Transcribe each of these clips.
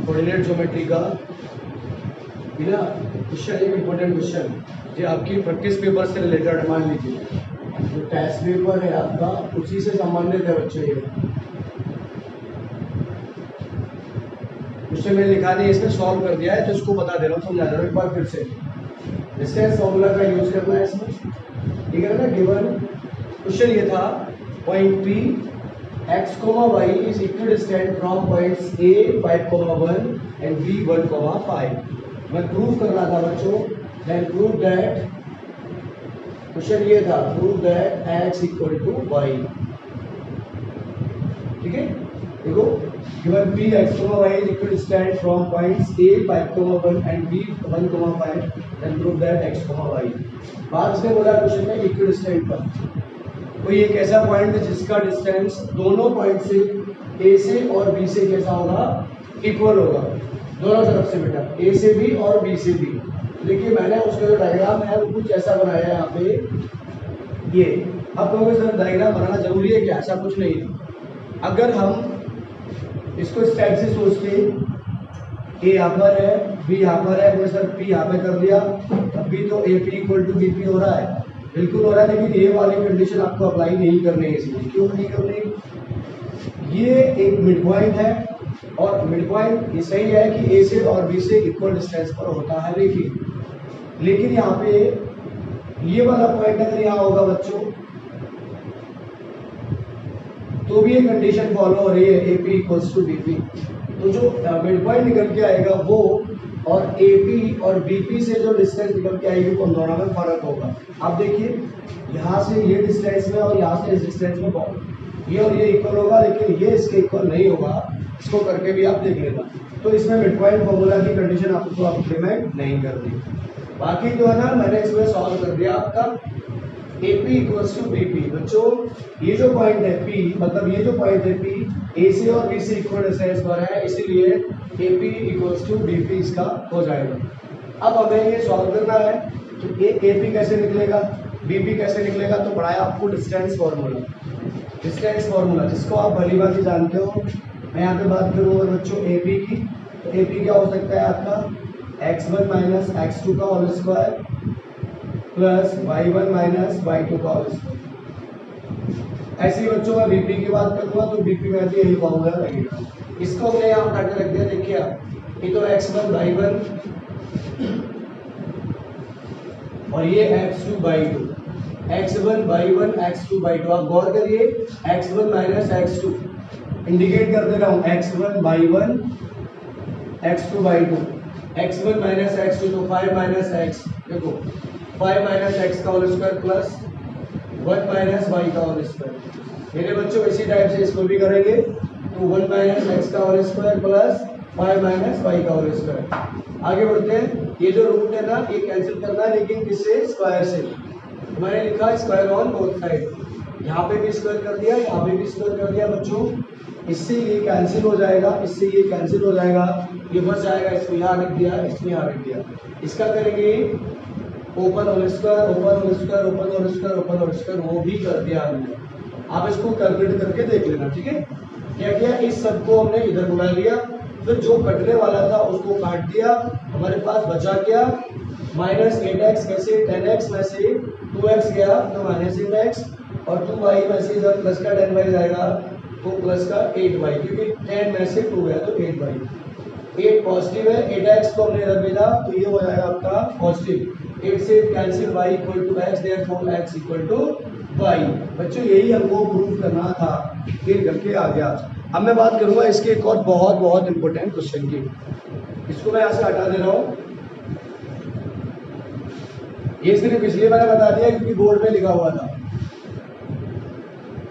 Coordinate geometry का बिना question, एक इम्पोर्टेंट क्वेश्चन जो आपकी प्रैक्टिस पेपर से रिलेटेड, मान लीजिए जो टेस्ट पेपर है आपका उसी से संबंधित है बच्चों। ये क्वेश्चन मैंने लिखा नहीं, इसमें सॉल्व कर दिया है तो इसको बता दे रहा हूँ, समझा दे रहा हूँ एक बार फिर से। डिस्टेंस फॉर्मूला का यूज करना है इसमें, ठीक है ना। गिवन क्वेश्चन ये था point P x, y is equidistant from points A 5,1 and B 1,5। मैं प्रूव कर रहा था बच्चों, then prove that, क्वेश्चन ये था prove that x equal to y, ठीक है। देखो given P x, y is equidistant from points A 5,1 and B 1,5, then prove that x, y। बात इसने बोला क्वेश्चन में इक्विडिस्टेंट पर, कोई एक ऐसा पॉइंट है जिसका डिस्टेंस दोनों पॉइंट से ए से और बी से कैसा होगा, इक्वल होगा, दोनों तरफ से बेटा, ए से भी और बी से भी। देखिए मैंने उसका जो डायग्राम है वो कुछ ऐसा बनाया है यहाँ पे। ये अब कहोगे सर डायग्राम बनाना जरूरी है क्या? ऐसा कुछ नहीं है। अगर हम इसको इस टाइप से सोचते, ए यहाँ पर है, बी यहाँ पर है, सर पी यहाँ पे कर दिया, अभी तो A P equal to B P हो रहा है, बिल्कुल हो रहा है, लेकिन ये वाली कंडीशन आपको अप्लाई नहीं करनी है। इसलिए क्यों नहीं करनी? ये एक मिड पॉइंट है और मिड पॉइंट ये सही है कि ए से और बी से इक्वल डिस्टेंस पर होता है, लेकिन यहाँ पे ये वाला पॉइंट अगर यहाँ होगा बच्चों तो भी ये कंडीशन फॉलो हो रही है, A P equals to B P. तो जो मिड पॉइंट निकल के आएगा वो और AP और BP से जो डिस्टेंस निकल के आएगी उन दोनों में फर्क होगा। आप देखिए यहाँ से ये डिस्टेंस में और यहाँ से इस डिस्टेंस में ये और ये इक्वल होगा, लेकिन ये इसके इक्वल नहीं होगा, इसको करके भी आप देख लेना। तो इसमें मिड पॉइंट फॉर्मूला की कंडीशन आपको आप इम्प्लीमेंट नहीं करनी। बाकी जो है ना, मैंने इसमें सॉल्व कर दिया आपका AP इक्वल्स टू BP। बच्चों ये जो पॉइंट है P, मतलब ये जो पॉइंट है P A से और B से इक्वल डिस्टेंस पर है, इसीलिए AP इक्वल्स टू BP इसका हो जाएगा। अब हमें ये सॉल्व करना है तो AP कैसे निकलेगा, BP कैसे निकलेगा, तो पढ़ाया आपको डिस्टेंस फार्मूला। डिस्टेंस फार्मूला जिसको आप भली भांति जानते हो। मैं यहाँ पे बात करूँगा बच्चों AP की, तो AP क्या हो सकता है आपका x1 माइनस x2 का whole square plus y1 minus y2 का होल स्क्वायर। ऐसे ही बच्चों मैं BP की बात करूंगा तो BP में भी यही फॉर्मूला लगेगा। इसको हमने यहाँ हटा के रख दिया। देखिए आप, ये तो x1 y1 और ये x2 y2, x1 y1 x2 y2। आप गौर करिए x1 माइनस x2 इंडिकेट कर दे रहा हूँ, x1 y1 x2 y2, x1 minus x2 तो 5 माइनस x, देखो 5 माइनस x का whole square plus 1 minus y का होल स्क्वायर। मेरे बच्चों इसी टाइप से इसको भी करेंगे तो 1 माइनस x का whole square plus 5 minus y का होल स्क्वायर। आगे बढ़ते हैं। ये जो रूट है ना ये कैंसिल करना है, लेकिन किससे? स्क्वायर से। मैंने लिखा स्क्वायर ऑन बोथ साइड, यहाँ पे भी स्क्वायर कर दिया, यहाँ पे भी स्क्वायर कर दिया बच्चों। इससे ये कैंसिल हो जाएगा, इससे ये कैंसिल हो जाएगा, ये बच जाएगा, इसको यहाँ रख दिया, इसको यहाँ रख दिया। इसका करेंगे open whole square, open whole square, open whole square, open whole square, वो भी कर दिया हमने। आप इसको कैलकुलेट करके देख लेना, ठीक है। क्या किया, इस सब को हमने इधर बुला लिया, फिर जो कटने वाला था उसको काट दिया, हमारे पास बचा क्या माइनस 8x में से 10x में से 2x गया तो माइनस 8x, और 2y में से जब प्लस का 10y जाएगा तो प्लस का 8y, क्योंकि 10 में से 2 गया तो 8y। 8 पॉजिटिव है, 8x को हमने इधर भेजा तो ये हो जाएगा आपका पॉजिटिव। 8 से cancel y equal to x, therefore x equal to y। बच्चों यही हमको प्रूव करना था, फिर करके आ गया। अब मैं बात करूंगा इसके एक और बहुत बहुत इंपॉर्टेंट क्वेश्चन की, इसको मैं यहाँ से हटा दे रहा हूँ। ये सिर्फ इसलिए मैंने बता दिया क्योंकि बोर्ड में लिखा हुआ था।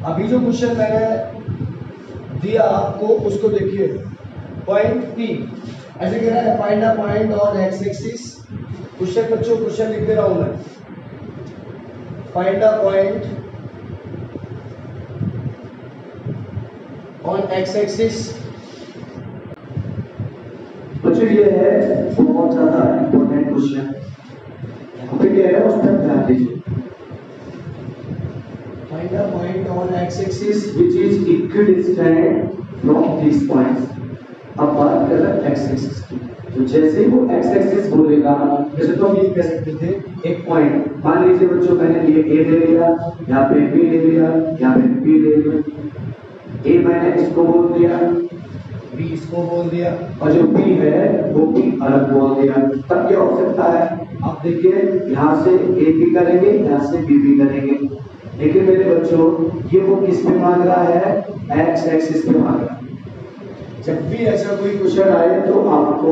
अभी जो क्वेश्चन मैंने दिया आपको उसको देखिए, पॉइंट P ऐसे कह रहा है find a point on x axis. Question बच्चों क्वेश्चन लिख दे रहा हूं मैं, find a point on x axis. बच्चों ये है बहुत ज्यादा इंपॉर्टेंट क्वेश्चन, यहाँ पे क्या है उस पर ध्यान दीजिए। Find a point on x-axis which is equidistant from these points। अब बात तरफ एक्स एक्सिस की। तो जैसे ही वो एक्स एक्सिस बोलेगा, जैसे तो हम ये कह सकते थे एक पॉइंट, मान लीजिए बच्चों मैंने ये ए ले लिया, यहाँ पे बी ले लिया, यहाँ पे बी ले लिया, ए मैंने इसको बोल दिया, बी इसको बोल दिया, और जो बी है वो बी अलग बोल दिया। तब क्या हो सकता है, आप देखिए यहाँ से ए भी करेंगे, यहाँ से बी भी करेंगे, लेकिन मेरे बच्चों ये वो किस पे मांग रहा है, एक्स एक्सिस पे मांग रहा है। जब भी ऐसा कोई क्वेश्चन आए तो आपको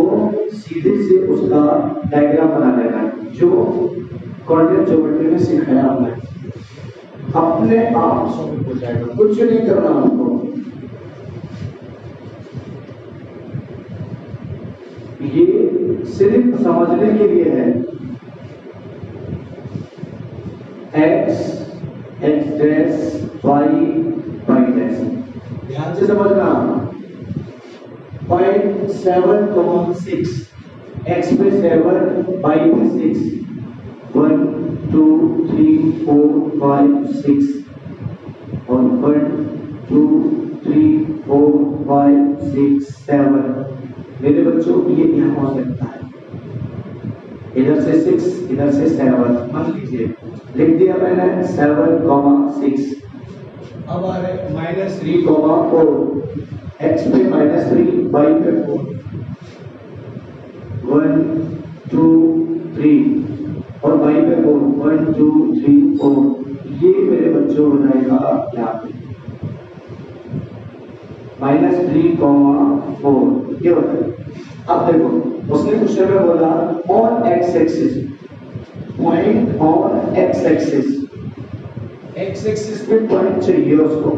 सीधे से उसका डायग्राम बना लेना है, जो कोऑर्डिनेट ज्योमेट्री में सिखाया हमने, अपने आप सॉल्व हो जाएगा, कुछ नहीं करना आपको। ये सिर्फ समझने के लिए है, x x dash y y dash, ध्यान से समझना। 0.7,6 x पे 7 y पे 6, 1 2 3 4 5 6 और 1 2 3 4 5 6 7। मेरे बच्चों ये यहाँ हो सकता है, इधर से 6 इधर से 7, मान लीजिए लिख दिया मैंने 7,6। अब आ रहे -3,4, x पे -3 y पे 4, 1 2 3 और y पे 4, 1 2 3 4। ये मेरे बच्चों हो जाएगा यहाँ पे -3,4, ये होता है। अब देखो उसने क्वेश्चन में बोला on x axis, point on x axis, x axis पे पॉइंट चाहिए उसको,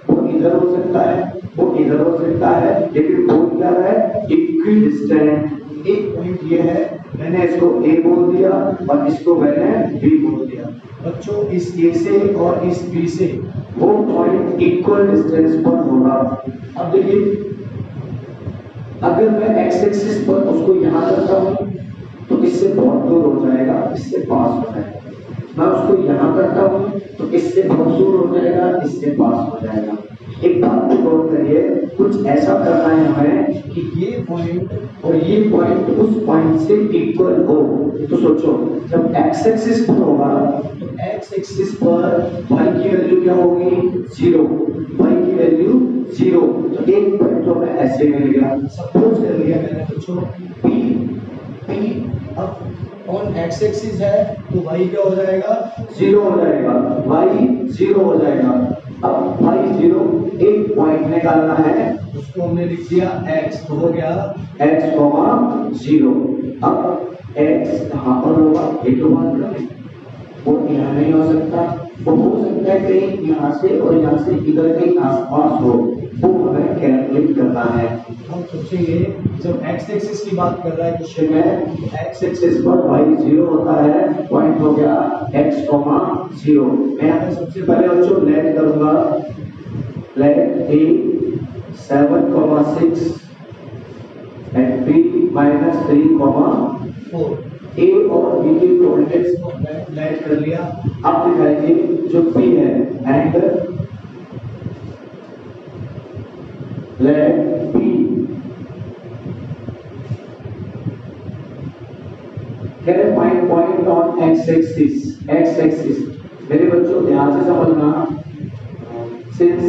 वो इधर हो सकता है, वो इधर हो सकता है, लेकिन बोल क्या रहा है, इक्वी डिस्टेंट। एक पॉइंट ये है, मैंने इसको ए बोल दिया और इसको मैंने बी बोल दिया। बच्चों इस ए से और इस बी से वो पॉइंट इक्वल डिस्टेंस पर होगा। अब देखिए अगर मैं एक्स एक्सिस पर उसको यहाँ करता हूँ तो इससे बहुत दूर हो जाएगा, इससे पास हो जाएगा। मैं उसको यहाँ करता हूँ तो इससे बहुत दूर हो जाएगा, इससे पास हो जाएगा। एक बात को गौर करिए, कुछ ऐसा करना है हमें कि ये पॉइंट और ये पॉइंट उस पॉइंट से इक्वल हो। तो सोचो जब एक्स एक्सिस पर होगा तो एक्स एक्सिस पर y की वैल्यू क्या होगी, 0, y की वैल्यू 0। तो एक पॉइंट तो मैं ऐसे मिल गया, सपोज कर लिया मैंने बच्चों p अब ऑन एक्स एक्सिस है तो y क्या हो जाएगा, 0 हो जाएगा, y 0 हो जाएगा। अब y 0 एक पॉइंट निकालना है, उसको हमने लिख दिया x, तो हो गया x, 0। अब x कहाँ पर होगा, ये तो बात करें, वो यहाँ नहीं हो सकता, वो हो सकता है कहीं यहाँ से और यहाँ से इधर कहीं आसपास हो, वो हमें कैलकुलेट करना है। हम सोचेंगे जब x एक्सिस की बात कर रहा है क्वेश्चन में, x एक्सिस पर y 0 होता है, पॉइंट हो गया x, 0। मैं यहाँ पे सबसे पहले बच्चों लेट करूंगा, लेट a 7,6 and b -3,4। ए और बी के कोऑर्डिनेट्स को लेट कर लिया। अब दिखाइए जो p है and let p can find point on x axis, x axis. मेरे बच्चों ध्यान से समझना, since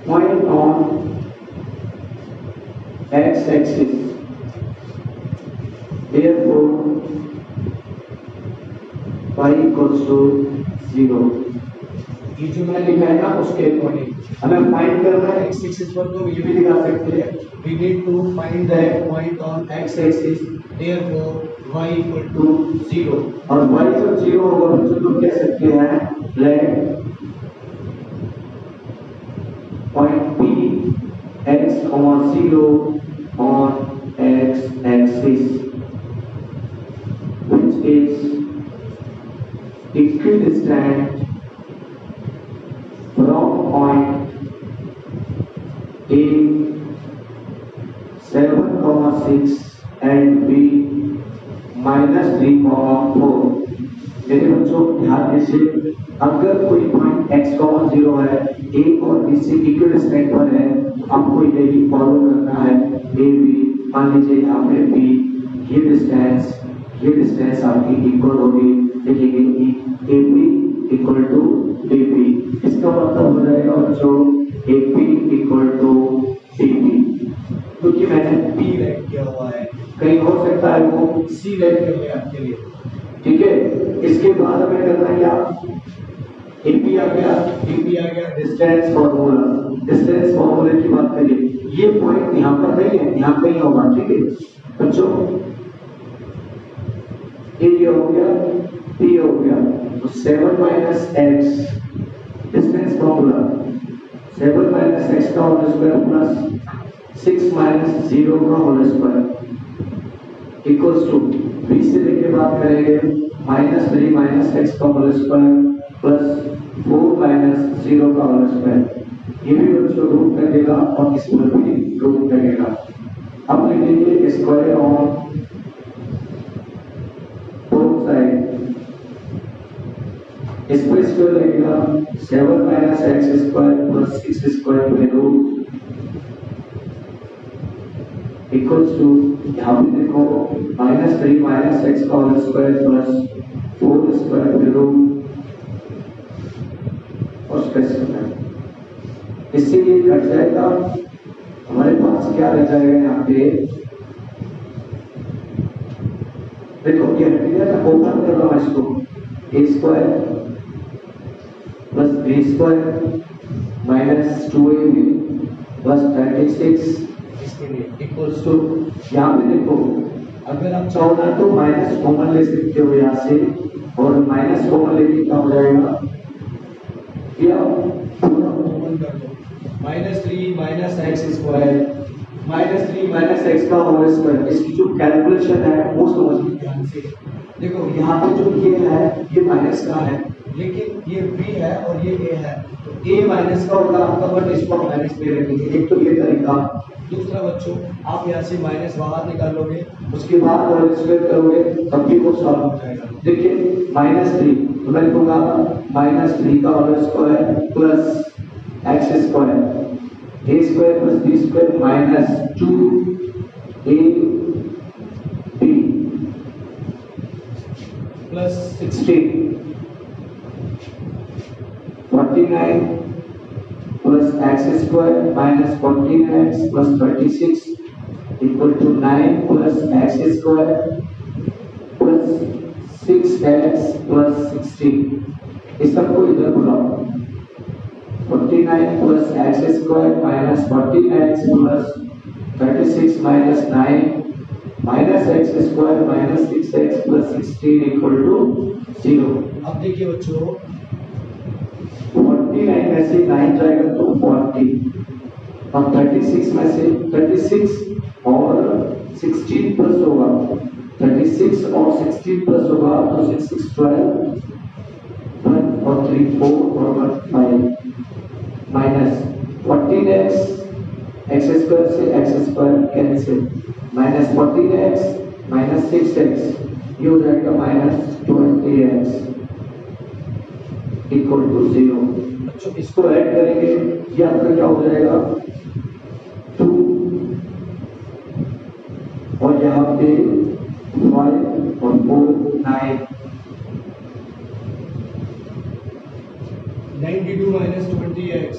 point on x axis, therefore y equals to 0। ये जो मैंने लिखा है ना उसके अकॉर्डिंग हमें फाइंड करना है x एक्सिस पर, तो ये भी दिखा सकते हैं, we need to find that point on x axis, therefore y equal to 0। और y जब 0 होगा तो कह सकते हैं let point p x, 0 on x axis which is equidistant from point A 7,6 and B -3,4। मेरे बच्चों ध्यान दीजिए, अगर कोई कोई पॉइंट x, 0 है, a और b से इक्वल डिस्टेंस पर है, आपको यही फॉलो करना है। a b, मान लीजिए यहाँ पे b, ये डिस्टेंस आपकी इक्वल होगी, लिखेंगे A B equal to A B. इसका मतलब हो जाएगा बच्चों A B equal to D B, क्योंकि मैंने बी राइट किया हुआ है, कहीं हो सकता है वो सी राइट कर ले आपके लिए। ठीक है, इसके बाद हमें करना है क्या, एपी आ गया डिस्टेंस फॉर्मूले की बात करिए, ये पॉइंट यहाँ पर नहीं है, यहाँ कहीं होगा। ठीक है बच्चों, ये हो गया, पी हो गया, तो 7 minus X distance formula 7 minus X का होल स्क्वायर प्लस 6 माइनस 0 का whole square equals to, B से लेके बात करेंगे -3 माइनस एक्स का होल स्क्वायर प्लस 4 माइनस 0 का होल स्क्वायर। ये भी बच्चों रूट लगेगा और इसमें भी रूट लगेगा। अब लिखेंगे स्क्वायर ऑन बोथ साइड, इस पर स्क्वायर लगेगा 7 minus X square plus 6 square में रूट इक्वल्स टू, यहाँ पे देखो -3 माइनस एक्स का होल स्क्वायर प्लस 4 स्क्वायर में रूट और स्क्वायर। इससे ये कट जाएगा, हमारे पास क्या रह जाएगा यहाँ पे, देखो ये हट गया ना, ओपन कर रहा हूँ इसको, A square plus B square minus 2ab plus 36 equals to, यहाँ पे देखो अगर आप चाहो ना तो माइनस कॉमन ले सकते हो यहाँ से, और माइनस कॉमन लेके क्या हो जाएगा, या कॉमन कर दो, -3 minus X square -3 minus X का होल स्क्वायर, इसकी जो कैलकुलेशन है वो समझिए ध्यान से। देखो यहाँ पे जो ये है ये माइनस का है, लेकिन ये b है और ये a है, तो a माइनस का होगा आपका, बट इसको आप माइनस पे रखेंगे। एक तो ये तरीका, दूसरा बच्चों, आप यहाँ से माइनस बाहर निकाल लोगे, उसके बाद होल स्क्वायर करोगे तब भी वो सॉल्व हो जाएगा। देखिए -3 तो मैं लिखूंगा -3 का whole square plus X square A square plus B square minus 2ab plus 16 49 plus X square minus 14x plus 36 equal to 9 plus X square plus 6x plus 16। इस सबको इधर बुलाओ, 49 plus X square minus 14x plus 36 minus 9 minus X square minus 6x plus 16 equal to 0। अब देखिए बच्चों, 49 में से 9 जाएगा तो 40, अब 36 में से 36 और 16 प्लस होगा, 36 और 16 प्लस होगा तो 6 6 12 1 और 3 4 और 1 5 माइनस 14x एक्स स्क्वायर से x square cancel minus 14x minus 6x, ये हो जाएगा माइनस 20x इक्वल टू 0। बच्चों इसको ऐड करेंगे, ये आपका क्या हो जाएगा 2 और यहाँ पे 5 और 4 9 92 माइनस 20x,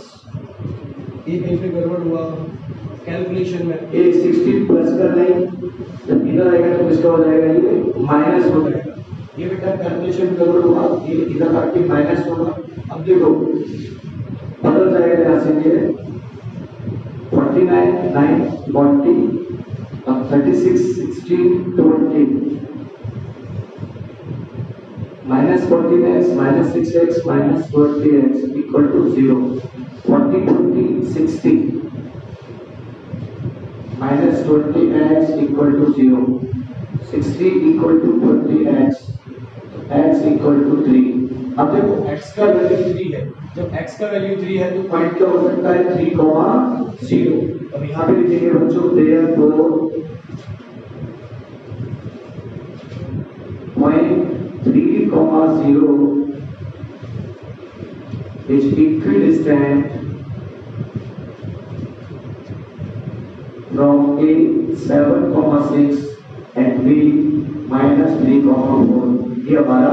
ये कहीं पे गड़बड़ हुआ कैलकुलेशन में, एक 16 प्लस कर नहीं, जब इधर आएगा तो किसका हो जाएगा, ये माइनस हो जाएगा। ये बेटा कैलकुलेशन गड़बड़ हुआ, ये इधर आके माइनस होगा। अब देखो बदल जाएगा यहाँ से, ये 49 9 40, अब 36 16 20 minus 14x minus 6x minus 20x equal to 0। 40 20 60 minus 20x equal to 0, 60 equal to 20x, x equal to 3। अब देखो x का वैल्यू 3 है, जब x का वैल्यू 3 है तो पॉइंट क्या हो सकता है 3, 0। अब यहाँ पे लिखेंगे बच्चों therefore point 3, 0 is equidistant from A 7,6 and B -3,4। ये हमारा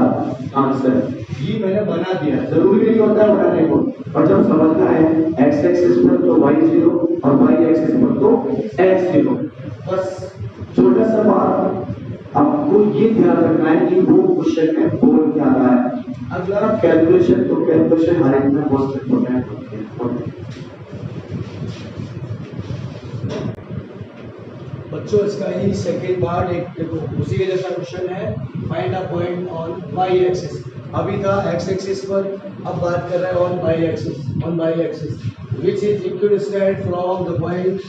आंसर है। ये मैंने बना दिया, जरूरी नहीं होता है बनाने को, और जब समझना है x एक्सिस पर तो y0 और y एक्सिस पर तो x0। बस छोटा सा बात आपको ये ध्यान रखना है कि वो क्वेश्चन में बोल क्या रहा है। अगला कैलकुलेशन, तो कैलकुलेशन हर एक में मोस्ट इंपोर्टेंट होती है। बच्चों इसका ही सेकेंड पार्ट एक देखो उसी के जैसा क्वेश्चन है, find a point on Y axis. अभी था एक्स एक्सिस पर, अब बात कर रहे हैं on Y axis. On Y axis which is equidistant from the point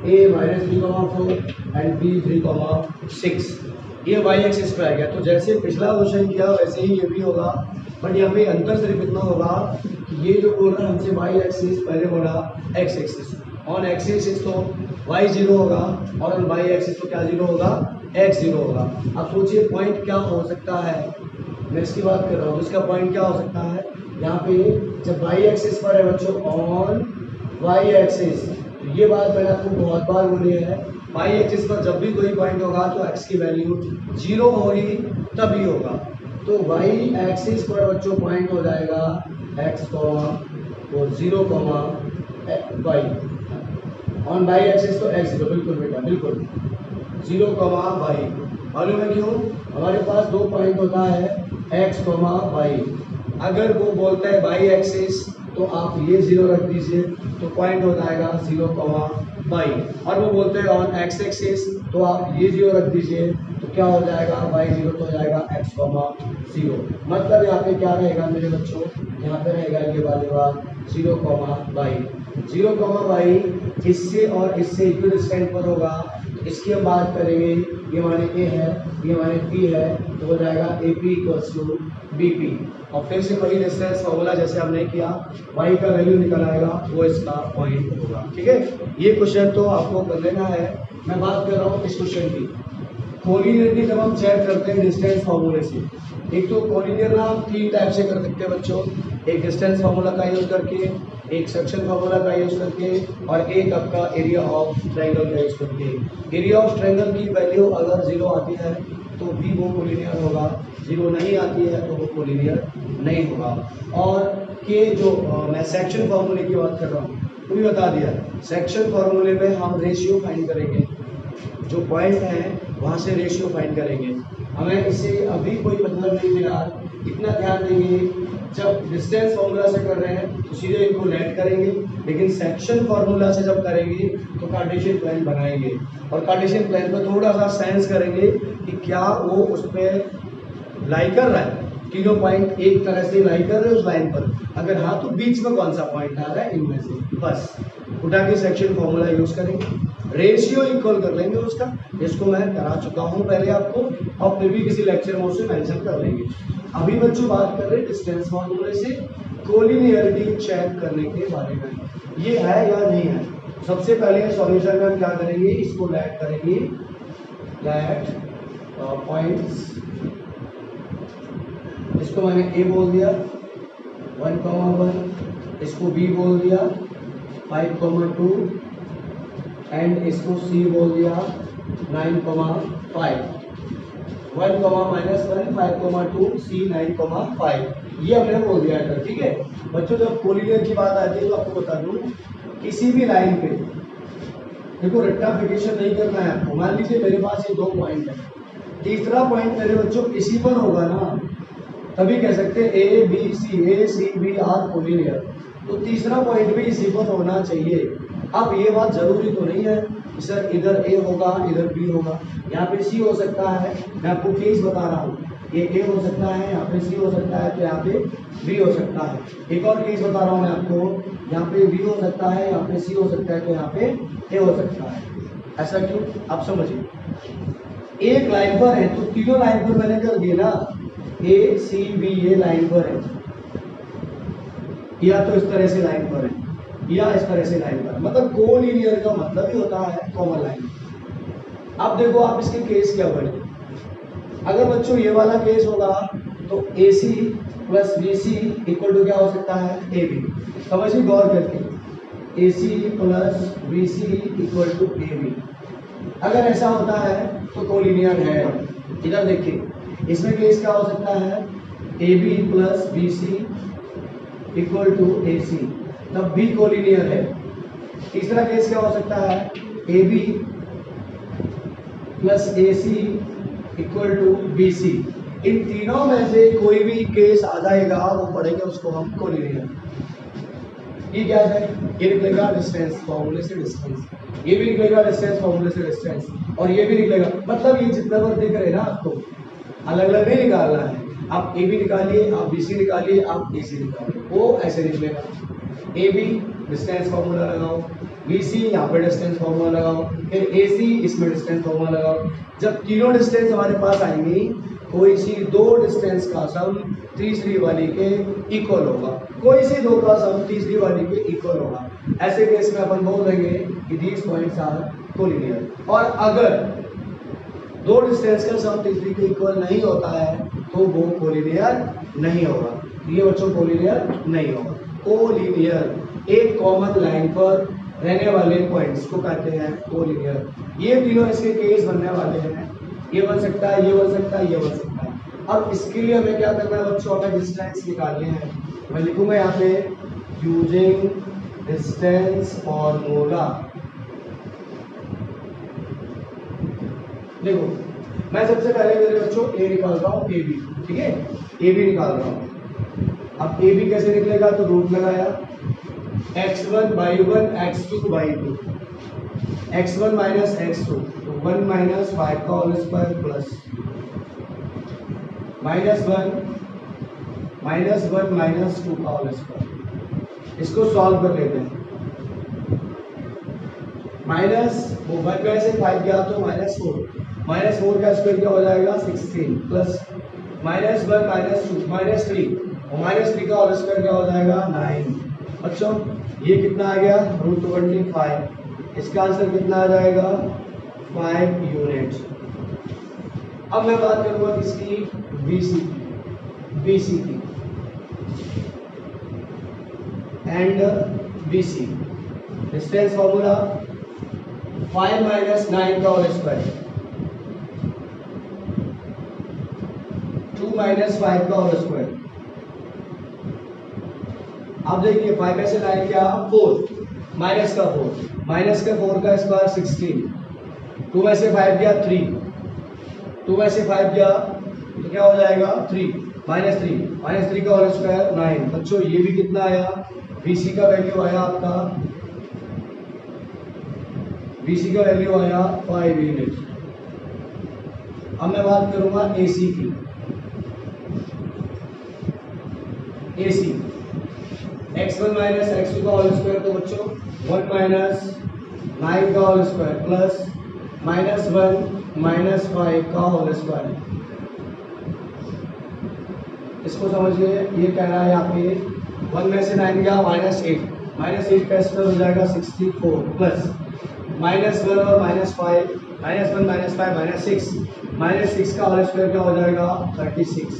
a -3,4 and b 3,6। ये वाई एक्सिस पे आ गया। तो जैसे पिछला क्वेश्चन किया वैसे ही ये भी होगा, बट यहाँ पे अंतर सिर्फ इतना होगा कि ये जो बोल रहा है हमसे वाई एक्सिस, पहले बोला x axis. On x axis तो y 0 होगा और ऑन y एक्सिस तो क्या 0 होगा, x 0 होगा। अब सोचिए पॉइंट क्या हो सकता है, मैं इसकी बात कर रहा हूँ। इसका पॉइंट क्या हो सकता है, यहाँ पे जब y एक्सिस पर है बच्चों, ऑन y एक्सिस, तो ये बात मैंने आपको बहुत बार बोली है, y एक्सिस पर जब भी कोई पॉइंट होगा तो x की वैल्यू 0 होगी तभी होगा। तो y एक्सिस पर बच्चों पॉइंट हो जाएगा x, और 0, y। ऑन वाई एक्सिस तो x 0, बिल्कुल बेटा बिल्कुल 0, y। मालूम है क्यों, हमारे पास दो पॉइंट होता है x, y। अगर वो बोलता है वाई एक्सिस तो आप ये 0 रख दीजिए तो पॉइंट हो जाएगा 0, y। और वो बोलते हैं ऑन एक्स एक्सिस तो आप ये 0 रख दीजिए तो क्या हो जाएगा, y 0 तो हो जाएगा x, 0। मतलब यहाँ पे क्या रहेगा मेरे बच्चों, यहाँ पे रहेगा ये वाली बात 0, y। 0, y इससे और इससे इक्विडिस्टेंट पर होगा। इसकी हम बात करेंगे, ये माने a है, ये माने p है, तो हो जाएगा AP = BP। और फिर से वही डिस्टेंस फॉर्मूला जैसे हमने किया, y का वैल्यू निकल आएगा, वो इसका पॉइंट होगा। ठीक है, ये क्वेश्चन तो आपको कर लेना है। मैं बात कर रहा हूँ इस क्वेश्चन की। कोलिनियरिटी जब हम चेक करते हैं डिस्टेंस फार्मूले से, एक तो कोलिनियर ना हम 3 टाइप से कर सकते हैं बच्चों, एक डिस्टेंस फार्मूला का यूज करके, एक सेक्शन फार्मूला का यूज करके, और एक आपका एरिया ऑफ ट्रायंगल का यूज करके। एरिया ऑफ ट्रायंगल की वैल्यू अगर 0 आती है तो भी वो कोलिनियर होगा, 0 नहीं आती है तो वो कोलिनियर नहीं होगा। और के जो मैं सेक्शन फार्मूले की बात कर रहा हूँ वो भी बता दिया। सेक्शन फार्मूले में हम रेशियो फाइंड करेंगे, जो पॉइंट है वहाँ से रेशियो फाइंड करेंगे। हमें इसे अभी कोई मतलब नहीं फिलहाल, इतना ध्यान देंगे जब डिस्टेंस फार्मूला से कर रहे हैं तो सीधे इनको लेट करेंगे, लेकिन सेक्शन फार्मूला से जब करेंगे तो कार्टेशियन प्लान बनाएंगे, और कार्टेशियन प्लान पर थोड़ा सा सेंस करेंगे कि क्या वो उस पर लाई कर रहा है, तीनों पॉइंट एक तरह से लाई कर रहे हैं उस लाइन पर, अगर हाँ तो बीच में कौन सा पॉइंट आ रहा है इनमें से। बस उठा के सेक्शन फार्मूला यूज करेंगे, रेशियो इक्वल कर लेंगे उसका, इसको मैं करा चुका हूँ पहले आपको, और फिर भी किसी लेक्चर में उसे मेंशन कर लेंगे। अभी बच्चों बात कर रहे हैं डिस्टेंस फार्मूले से कोलिनियरिटी चेक करने के बारे में, ये है या नहीं है। सबसे पहले सॉल्यूशन में हम क्या करेंगे, इसको लेट करेंगे, लेट पॉइंट्स, इसको मैंने A बोल दिया 1,1, इसको B बोल दिया 5,2, एंड इसको C बोल दिया 9,5। 1, -1, 5,2, C 9,5, ये हमने बोल दिया था। ठीक है बच्चों, जब कोलिनियर की बात आती है तो आपको बता दूं, किसी भी लाइन पे देखो रेक्टिफिकेशन नहीं करना है आपको। मान लीजिए मेरे पास ये 2 पॉइंट है, तीसरा पॉइंट मेरे बच्चों इसी पर होगा ना, तभी कह सकते हैं A, C, B are collinear, तो तीसरा पॉइंट भी इसी पर होना चाहिए। अब ये बात जरूरी तो नहीं है कि सर इधर A होगा इधर B होगा, यहाँ पे C हो सकता है, मैं आपको केस बता रहा हूँ, ये A हो सकता है, यहाँ पे C हो सकता है, तो यहाँ पे B हो सकता है। एक और केस बता रहा हूँ मैं आपको, यहाँ पे B हो सकता है, यहाँ पे C हो सकता है, तो यहाँ पे A हो सकता है। ऐसा क्यों, आप समझिए, एक लाइन पर है तो तीनों लाइन पर मैंने कर दिया ना, A, C, B ये लाइन पर है, या तो इस तरह से लाइन पर है या इस तरह से लाइन पर, मतलब कोलिनियर का मतलब ही होता है कॉमन लाइन। अब देखो आप इसके केस क्या बने, अगर बच्चों ये वाला केस होगा तो AC plus BC equal to क्या हो सकता है, AB। समझिए गौर करके, AC plus BC equal to AB। अगर ऐसा होता है तो कोलिनियर है। इधर देखिए, इसमें केस क्या हो सकता है, AB plus BC equal to AC, तब भी कोलिनियर है। तीसरा केस क्या हो सकता है, AB plus AC equal to BC। इन तीनों में से कोई भी केस आ जाएगा, वो पढ़ेंगे उसको हम कोलिनियर। ये क्या है, ये निकलेगा डिस्टेंस फॉर्मूले से डिस्टेंस, ये भी निकलेगा डिस्टेंस फॉर्मूले से डिस्टेंस, और ये भी निकलेगा। मतलब ये जितना बार दिख रहे ना आपको, अलग अलग नहीं निकालना है। आप AB निकालिए, आप BC निकालिए, आप AC निकालिए, वो ऐसे निकलेगा। AB डिस्टेंस फॉर्मूला लगाओ, BC यहाँ पे डिस्टेंस फॉर्मूला लगाओ, फिर AC इसमें डिस्टेंस फॉर्मूला लगाओ। जब तीनों डिस्टेंस हमारे पास आएंगी, कोई सी दो डिस्टेंस का सम तीसरी वाली के इक्वल होगा, कोई सी दो का सम तीसरी वाली के इक्वल होगा। ऐसे केस में अपन बोल देंगे कि दीज पॉइंट्स आर कोलिनियर। और अगर दो डिस्टेंस का सम तीसरी के इक्वल नहीं होता है तो वो कोलिनियर नहीं होगा। ये बच्चों कोलिनियर नहीं होगा। कोलिनियर एक कॉमन लाइन पर रहने वाले पॉइंट्स को कहते हैं कोलिनियर। ये तीनों इसके केस बनने वाले हैं, ये बन सकता है, ये बन सकता है, ये बन सकता है। अब इसके लिए हमें क्या करना है बच्चों, हमें डिस्टेंस निकालने हैं। मैं लिखूंगा यहाँ पे यूजिंग डिस्टेंस फॉर्मूला। देखो, मैं सबसे पहले मेरे बच्चों ए निकाल रहा हूँ, AB, ठीक है, AB निकाल रहा हूँ। अब AB कैसे निकलेगा, तो रूट लगाया, x1 by 1 x2 by 2, x1 minus x2, तो 1 माइनस 5 का होल स्क्वायर प्लस -1 -1 माइनस 2 का होल स्क्वायर। इसको सॉल्व कर लेते हैं। माइनस वो 1 में से 5 गया तो -4 का स्क्वायर क्या हो जाएगा 16 प्लस -1 माइनस 3 और -3 का होल स्क्वायर क्या हो जाएगा 9। बच्चों ये कितना आ गया √25। इसका आंसर कितना आ जाएगा 5 यूनिट। अब मैं बात करूंगा किसकी, BC की and BC। Distance formula 5 minus 9 का होल स्क्वायर, 2 माइनस 5 का होल स्क्वायर। अब देखिए 5 में से 9 क्या 4, माइनस का 4 का स्क्वायर 16, 2 में से 5 गया 3, 2 में से 5 गया तो क्या हो जाएगा 3 -3 का होल स्क्वायर 9। बच्चों ये भी कितना आया, BC का वैल्यू आया आपका, BC का वैल्यू आया 5 यूनिट। अब मैं बात करूंगा AC की। AC x1 माइनस x2 का होल स्क्वायर, तो बच्चों 1 माइनस 9 का होल स्क्वायर प्लस -1 माइनस 5 का होल स्क्वायर। इसको समझिए, ये कह रहा है यहाँ पे 1 में से 9 गया -8 का स्क्वायर हो जाएगा 64 प्लस -1 और -5 -1 -5 -6 का होल स्क्वायर क्या हो जाएगा 36।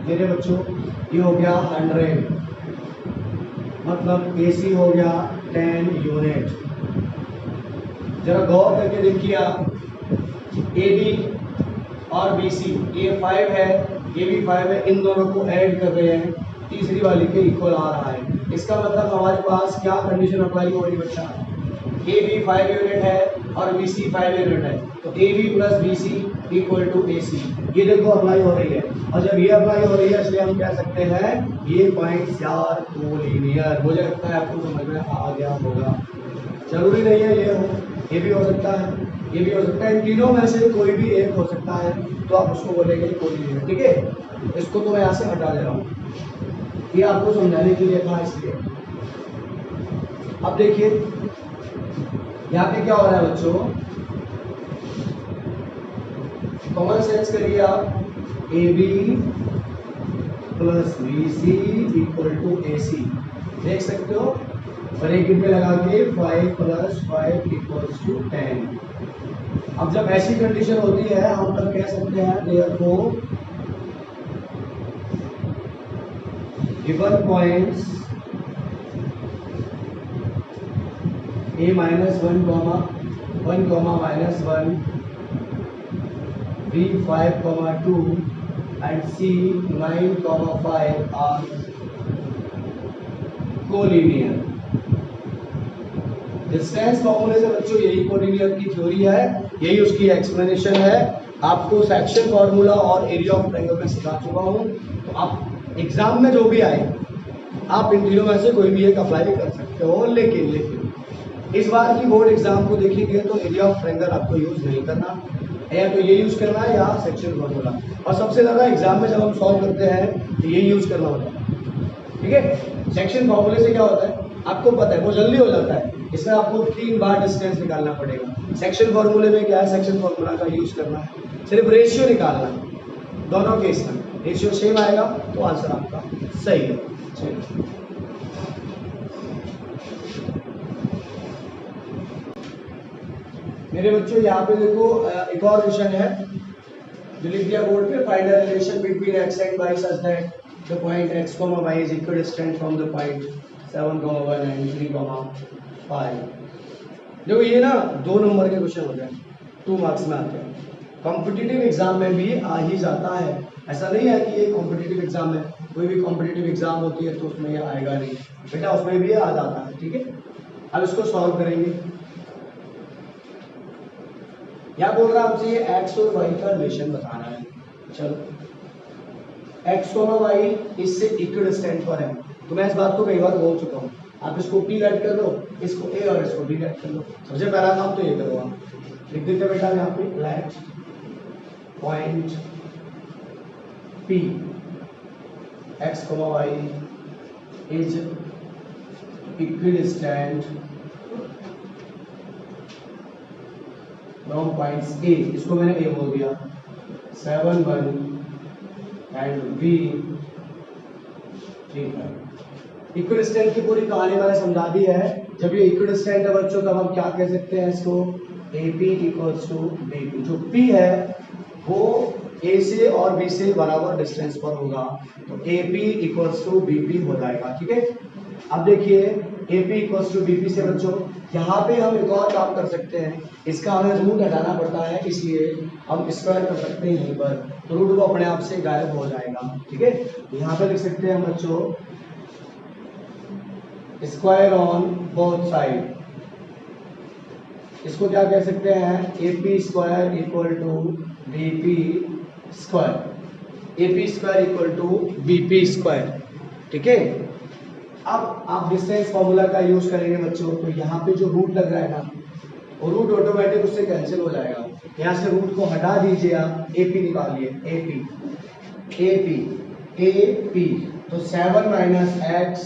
मेरे बच्चों ये हो गया 100, मतलब AC हो गया 10 यूनिट। जरा गौर करके देखिए आप, AB और BC ये 5 है, ये भी 5 है, इन दोनों को ऐड कर रहे हैं, तीसरी वाली के इक्वल आ रहा है। इसका मतलब हमारे पास क्या कंडीशन अप्लाई हो रही बच्चा, AB 5 यूनिट है और BC 5 यूनिट है, तो AB plus BC equal to AC। ये देखो अप्लाई हो रही है, और जब ये अप्लाई हो रही है इसलिए हम कह सकते हैं ये पॉइंट्स यार कोलिनियर। मुझे लगता है आपको समझ में आ गया होगा। जरूरी नहीं है ये हो, ये भी हो सकता है, ये भी हो सकता है, इन तीनों में से कोई भी एक हो सकता है, तो आप उसको बोलेंगे कोलिनियर, ठीक है। इसको तो मैं यहाँ से हटा दे रहा हूँ, ये आपको समझाने के लिए था इसलिए। अब देखिए यहाँ पे क्या हो रहा है बच्चों, कॉमन सेंस करिए आप, AB plus BC equal to AC देख सकते हो, ब्रैकेट में लगा के 5 + 5 इक्वल्स टू 10। अब जब ऐसी कंडीशन होती है हम तब कह सकते हैं therefore given points a minus 1 comma 1 comma minus 1, b 5 comma 2 and c 9 comma 5 are collinear. Distance फॉर्मूले से बच्चों यही कोलिनियर की थ्योरी है, यही उसकी एक्सप्लेनेशन है। आपको सेक्शन फॉर्मूला और एरिया ऑफ ट्रायंगल में सिखा चुका हूं, तो आप एग्जाम में जो भी आए आप इन तीनों में से कोई भी एक अप्लाई कर सकते हो। लेकिन इस बार की बोर्ड एग्जाम को देखेंगे तो एरिया ऑफ ट्रायंगल आपको यूज नहीं करना, या तो ये यूज करना है या सेक्शन फॉर्मूला। और सबसे ज्यादा एग्जाम में जब हम सॉल्व करते हैं तो ये यूज करना होता है, ठीक है। सेक्शन फॉर्मूले से क्या होता है आपको पता है, वो जल्दी हो जाता है। इसमें आपको 3 बार डिस्टेंस निकालना पड़ेगा। सेक्शन फॉर्मूले में क्या है, सेक्शन फॉर्मूला का यूज करना है, सिर्फ रेशियो निकालना है। दोनों केस में रेशियो सेम आएगा तो आंसर आपका सही है। चलिए मेरे बच्चों यहाँ पे देखो एक और क्वेश्चन है जो लिख दिया बोर्ड पे, find the relation between x and y such that the point x, y is equidistant from the point 7, 1 and 3, 5। देखो ये ना 2 नंबर के क्वेश्चन होते हैं, 2 मार्क्स में आते हैं। कॉम्पिटिटिव एग्जाम में भी आ ही जाता है, ऐसा नहीं है कि ये कॉम्पिटिटिव एग्जाम है, कोई भी कॉम्पिटिटिव एग्जाम होती है तो उसमें ये आएगा नहीं बेटा, उसमें भी आ जाता है, ठीक है। अब इसको सॉल्व करेंगे। क्या बोल रहा है हमसे, ये x और y का रिलेशन बताना है। चलो x, y इससे इक्विडिस्टेंट पर है, तो मैं इस बात को कई बार बोल चुका हूँ। आप इसको p लेट कर लो, इसको a और इसको b लेट कर लो। सबसे पहला काम तो ये करो, आप लिख देते बेटा यहाँ पे let point p x, y is equidistant from points A, इसको मैंने A बोल दिया, 7, 1 एंड B 3, 5। इक्विडिस्टेंट की पूरी कहानी मैंने समझा दी है। जब ये इक्विडिस्टेंट है बच्चों तब हम क्या कह सकते हैं इसको, AP इक्वल्स टू BP। जो P है वो A से और B से बराबर डिस्टेंस पर होगा, तो AP इक्वल्स टू BP हो जाएगा, ठीक है। अब देखिए AP इक्वल्स टू BP से बच्चों यहाँ पे हम एक और काम कर सकते हैं, इसका हमें रूट हटाना पड़ता है, इसलिए हम स्क्वायर कर सकते हैं यहीं पर, तो रूट वो अपने आप से गायब हो जाएगा, ठीक है। यहाँ पे लिख सकते हैं बच्चों स्क्वायर ऑन बोथ साइड। इसको क्या कह सकते हैं, AP square equal to BP square, AP square equal to BP square, ठीक है। अब आप डिस्टेंस फॉर्मूला का यूज करेंगे बच्चों, तो यहाँ पे जो रूट लग रहा है ना, वो रूट ऑटोमेटिक उससे कैंसिल हो जाएगा। यहाँ से रूट को हटा दीजिए, आप AP निकालिए, AP तो 7 माइनस एक्स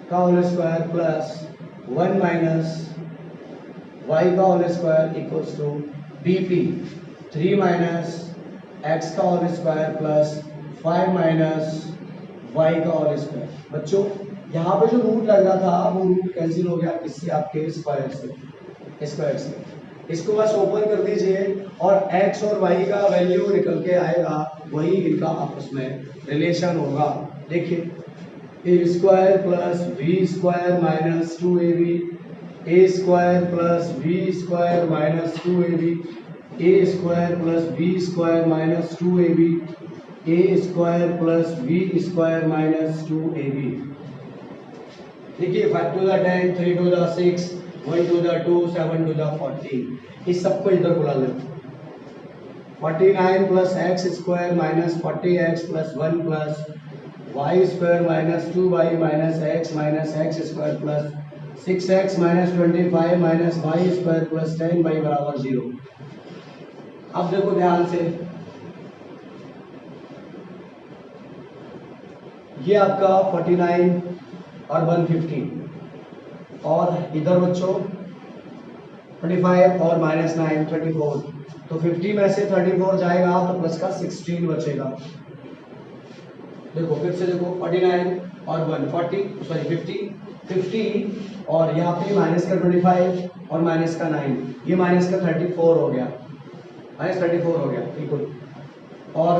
का whole square plus 1 minus Y का whole square equals to BP 3 minus X का whole square plus 5 minus Y का होल स्क्वायर। बच्चों यहाँ पे जो रूट लग रहा था वो रूट कैंसिल हो गया किससे, आपके स्क्वायर से। इसको बस ओपन कर दीजिए और x और y का वैल्यू निकल के आएगा, वही इनका आपस में रिलेशन होगा। देखिए a square plus B square minus 2ab, a square plus B square minus 2ab, a square plus B square minus 2ab, a square plus B square minus 2ab। देखिए 5 to the 10, 3 to the 6, 1 to the 2, 7 to the 14, इस सबको इधर बुला लेते हैं। 49 plus X square minus 40x plus 1 plus Y square minus 2y minus X square plus 6x minus 25 minus Y square plus 10y बराबर 0। अब देखो ध्यान से, ये आपका 49 और 150 और इधर बच्चों 25 और माइनस 9 34, तो 50 में से 34 जाएगा तो प्लस का 16 बचेगा। देखो फिर से देखो 49 और 50 और यहाँ पे माइनस का 25 और माइनस का 9, ये माइनस का 34 हो गया, माइनस 34 हो गया बिल्कुल। और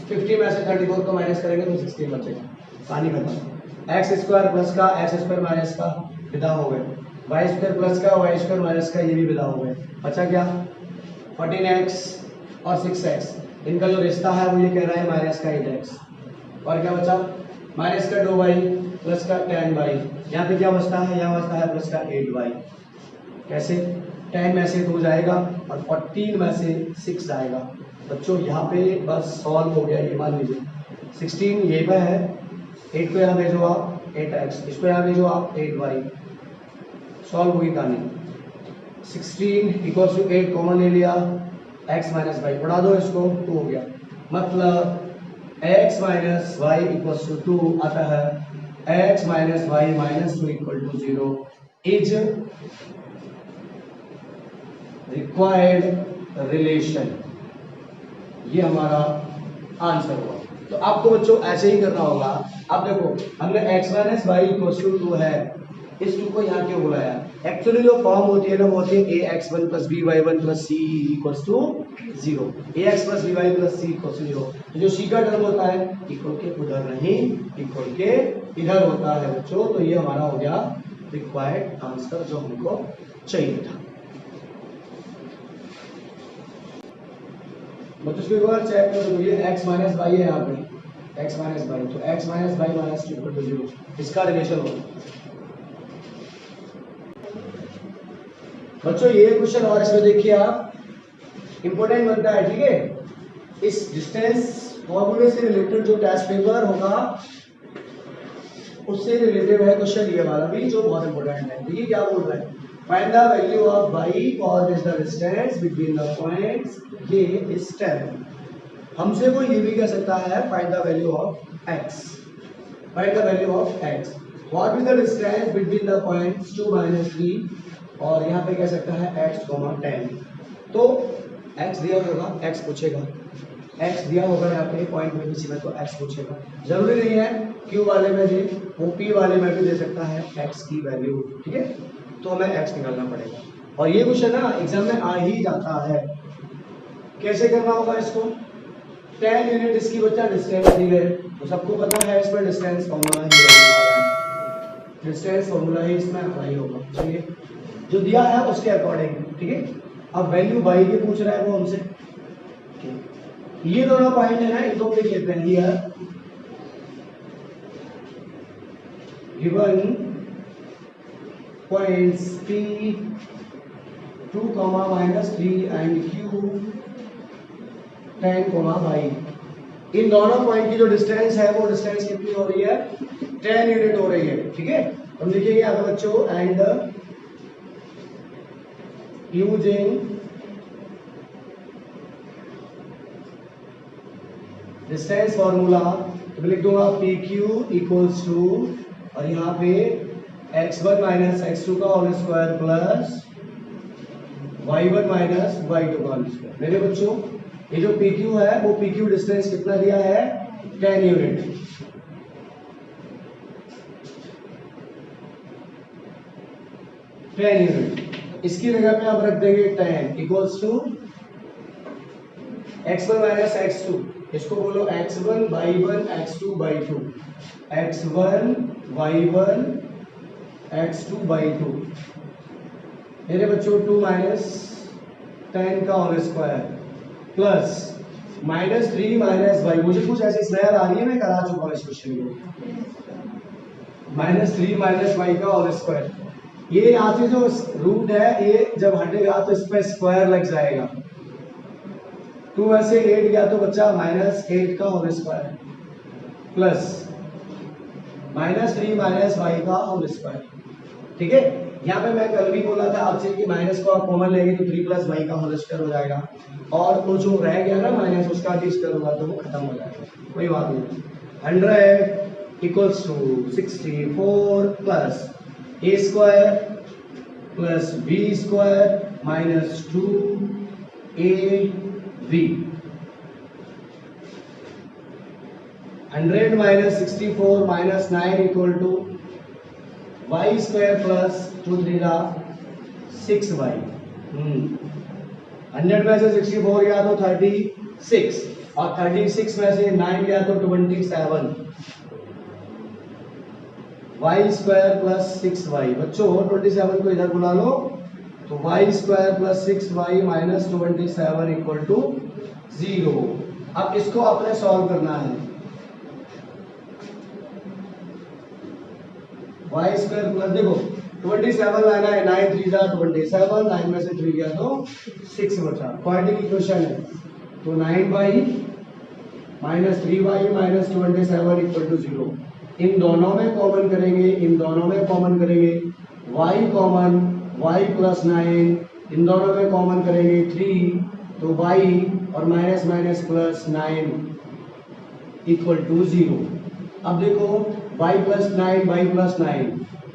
50 में से 34 को माइनस करेंगे तो 16 बचेगा। कहानी खत्म। एक्स स्क्वायर प्लस का एक्स स्क्वायर माइनस का विदा हो गए, वाई स्क्वायर प्लस का वाई स्क्वायर माइनस का ये भी विदा हो गए। बचा क्या? 14x और 6x, इनका जो रिश्ता है वो ये कह रहा है माइनस का 8x। और क्या बचा? माइनस का 2y प्लस का 10y। यहाँ पे क्या बचता है? यहाँ बचता है प्लस का 8y। कैसे? 10 में से 2 जाएगा और 14 में से 6 जाएगा। बच्चों यहाँ पे बस सॉल्व हो गया, ये मान लीजिए 16 ये पे है, 8 को यहाँ भेजो आप 8x, इसको यहाँ भेजो आप 8y, सॉल्व होगी कहानी। 16 इक्वल्स टू 8 कॉमन ले लिया, x माइनस वाई बढ़ा दो इसको, 2 हो गया। मतलब x minus Y equals to 2 आता है x minus Y minus 2 equal to 0 is required relation. ये हमारा आंसर हुआ। तो आपको बच्चों ऐसे ही करना होगा। अब देखो हमने x minus Y equals to 2 है, इस 2 को यहाँ क्यों बुलाया? एक्चुअली जो फॉर्म होती है ना वो होती है ax1 plus by1 plus c equals to 0, ax plus by plus c equals to 0। तो जो c का टर्म होता है इक्वल के उधर नहीं, इक्वल के इधर होता है बच्चों। तो ये हमारा हो गया रिक्वायर्ड आंसर जो हमको चाहिए था। बच्चों इसको एक बार चेक करो, ये x माइनस वाई है यहाँ पे, x माइनस वाई, तो x minus Y minus 2 equal to 0, इसका रिलेशन होगा। बच्चों ये क्वेश्चन और इसमें देखिए आप, इंपॉर्टेंट बनता है, ठीक है। इस डिस्टेंस फॉर्मूले से रिलेटेड जो टेस्ट पेपर होगा उससे रिलेटेड है क्वेश्चन ये वाला भी, जो बहुत इंपॉर्टेंट है। देखिए क्या बोल रहा है, find the value of y और is the distance between the points, ये इज 10। हमसे कोई ये भी कह सकता है find the value of x, find the value of x, what is the distance between the points 2 -3, और यहाँ पे कह सकता है x, 10। तो x दिया होगा, x पूछेगा, x दिया होगा यहाँ पे पॉइंट में किसी में, तो x पूछेगा। जरूरी नहीं है q वाले में दे, वो p वाले में भी दे सकता है x की वैल्यू, ठीक है। तो हमें x निकालना पड़ेगा, और ये क्वेश्चन ना एग्जाम में आ ही जाता है। कैसे करना होगा इसको? 10 यूनिट इसकी बच्चा डिस्टेंस दी है, तो सबको पता है इस पर डिस्टेंस फॉर्मूला ही है, डिस्टेंस फॉर्मूला ही इसमें अप्लाई होगा, ठीक है, जो दिया है उसके अकॉर्डिंग, ठीक है। अब वैल्यू y की पूछ रहा है वो हमसे, ये दोनों पॉइंट है ना, इनको लिख लेते हैं। Here given points p 2, -3 and q 10, y, इन दोनों पॉइंट की जो डिस्टेंस है वो डिस्टेंस कितनी हो रही है? 10 यूनिट हो रही है, ठीक है। हम लिखेंगे यहाँ पे बच्चों, एंड यूजिंग डिस्टेंस फॉर्मूला, तो लिख दूंगा PQ इक्वल्स टू, और यहाँ पे x1 माइनस x2 का whole square plus y1 minus y2 का होल स्क्वायर। मेरे बच्चों ये जो PQ है वो PQ डिस्टेंस कितना दिया है? 10 यूनिट। इसकी जगह पे आप रख देंगे 10 equals to x1 minus x2, इसको बोलो x1 y1 x2 y2, x1 y1 x2 y2। मेरे बच्चों 2 माइनस 10 का होल स्क्वायर प्लस -3 -y, मुझे कुछ ऐसी स्नेहर आ रही है, मैं करा चुका हूँ इस क्वेश्चन को, -3 -y का होल स्क्वायर। ये यहाँ से जो रूट है ये जब हटेगा तो इस पर स्क्वायर लग जाएगा, 2 में से 8 गया तो बच्चा -8 का होल स्क्वायर प्लस -3 -y का होल स्क्वायर, ठीक है। यहाँ पे मैं कल भी बोला था आपसे कि माइनस को आप कॉमन लेंगे तो 3 + y का होल स्क्वायर हो जाएगा, और तो जो रह गया ना माइनस उसका भी स्क्वायर होगा तो वो खत्म हो जाएगा, कोई बात नहीं। 100 equals to 64 plus a square plus b square minus 2ab, 100 minus 64 minus 9 equal to y square plus 2 3 6y। 100 में से 64 गया तो 36, और 36 में से 9 गया तो 27, वाई स्क्वायर प्लस 6y। बच्चों 27 को इधर बुला लो, तो Y square plus 6y minus 27 equal to 0। अब इसको अपने सॉल्व करना है। वाई स्क्वायर प्लस, देखो 27 लाना है, 9 3 जा 27, 9 में से 3 गया तो 6 बचा। क्वाड्रेटिक इक्वेशन है, तो 9y minus 3y minus 27 equal to 0। इन दोनों में कॉमन करेंगे, इन दोनों में कॉमन करेंगे, y कॉमन, y प्लस 9, इन दोनों में कॉमन करेंगे 3, तो y और minus minus plus 9 equal to 0। अब देखो y प्लस 9, y प्लस 9,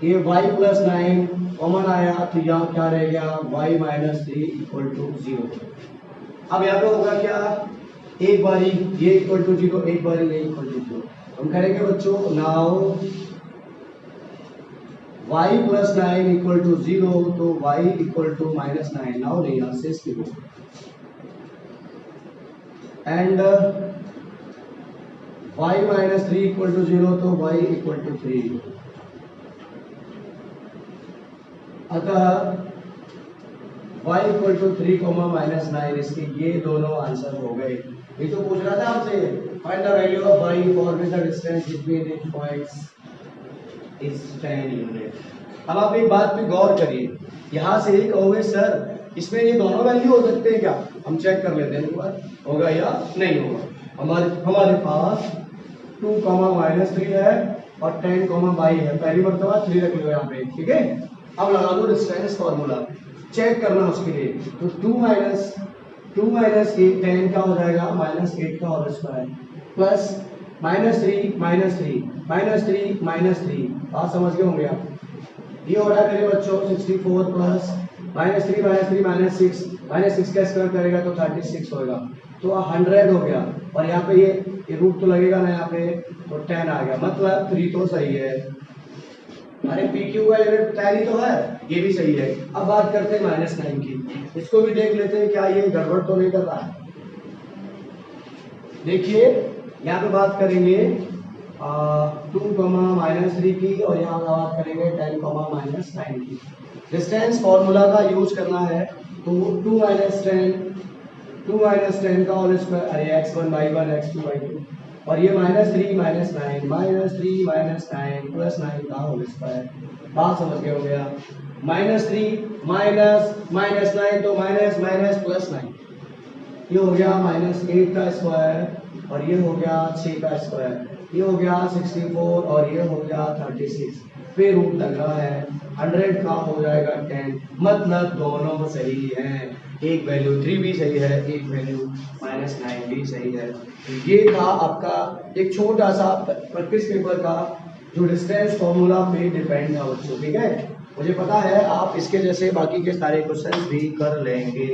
ये y प्लस 9 कॉमन आया, तो यहाँ क्या रह गया, y माइनस 3 इक्वल टू 0। अब यहाँ पे होगा क्या, एक बारी ये इक्वल टू 0, एक बारी ये इक्वल टू 0। हम करेंगे बच्चों, now y plus 9 equal to 0, तो y equal to minus 9। Now नहीं, यहाँ से इसकी हो and y minus 3 equal to 0, तो y इक्वल टू 3। अतः y इक्वल टू 3 माइनस 9, इसके ये दोनों आंसर हो गए। ये तो पूछ रहा था आपसे, find the value of y for which the distance between it points is 10 unit. अब आप एक बात पे गौर करिए, यहाँ से ही कहोगे सर इसमें ये दोनों वैल्यू हो सकते हैं क्या, हम चेक कर लेते हैं एक बार, होगा या नहीं होगा। हमारे पास 2 माइनस 3 है और 10 y है, पहली मरतबा 3 रख लो यहाँ पे, ठीक है। अब लगा दो डिस्टेंस फॉर्मूला, चेक करना उसके लिए, तो 2 माइनस 8 10 का हो जाएगा माइनस 8 का whole square plus minus 3 minus 3 minus 3 minus 3, बात समझ गए होंगे आप। ये हो रहा है मेरे बच्चों 64 प्लस माइनस 3 माइनस 6 का स्क्वायर करेगा तो 36 होगा, तो 100 हो गया। और यहाँ पे ये रूट तो लगेगा ना यहाँ पे, तो 10 आ गया, मतलब 3 तो सही है। अरे पी क्यू का यूनिट 10 ही तो है, ये भी सही है। अब बात करते हैं माइनस 9 की, इसको भी देख लेते हैं क्या ये गड़बड़ तो नहीं कर रहा है। देखिए यहाँ पे बात करेंगे 2 माइनस 3 की, और यहाँ बात करेंगे 10 माइनस 9 की। डिस्टेंस फॉर्मूला का यूज करना है, तो 2 माइनस 10 का होल स्क्वायर, अरे x1 y1 x2 y2, और ये माइनस 3 माइनस 9 प्लस 9 का होल स्क्वायर। बात समझ गए हो गया, माइनस 3 माइनस 9 तो माइनस माइनस प्लस 9, ये हो गया माइनस 8 का स्क्वायर, और ये हो गया 6 का स्क्वायर, ये हो गया 64, और ये हो गया 36। फिर रूट लग रहा है, 100 का हो जाएगा 10, मतलब दोनों सही हैं। एक वैल्यू 3 भी सही है, एक वैल्यू माइनस 9 भी सही है। तो ये था आपका एक छोटा सा प्रैक्टिस पेपर का जो डिस्टेंस फॉर्मूला पे डिपेंड था बच्चों, ठीक है। मुझे पता है आप इसके जैसे बाकी के सारे क्वेश्चन भी कर लेंगे।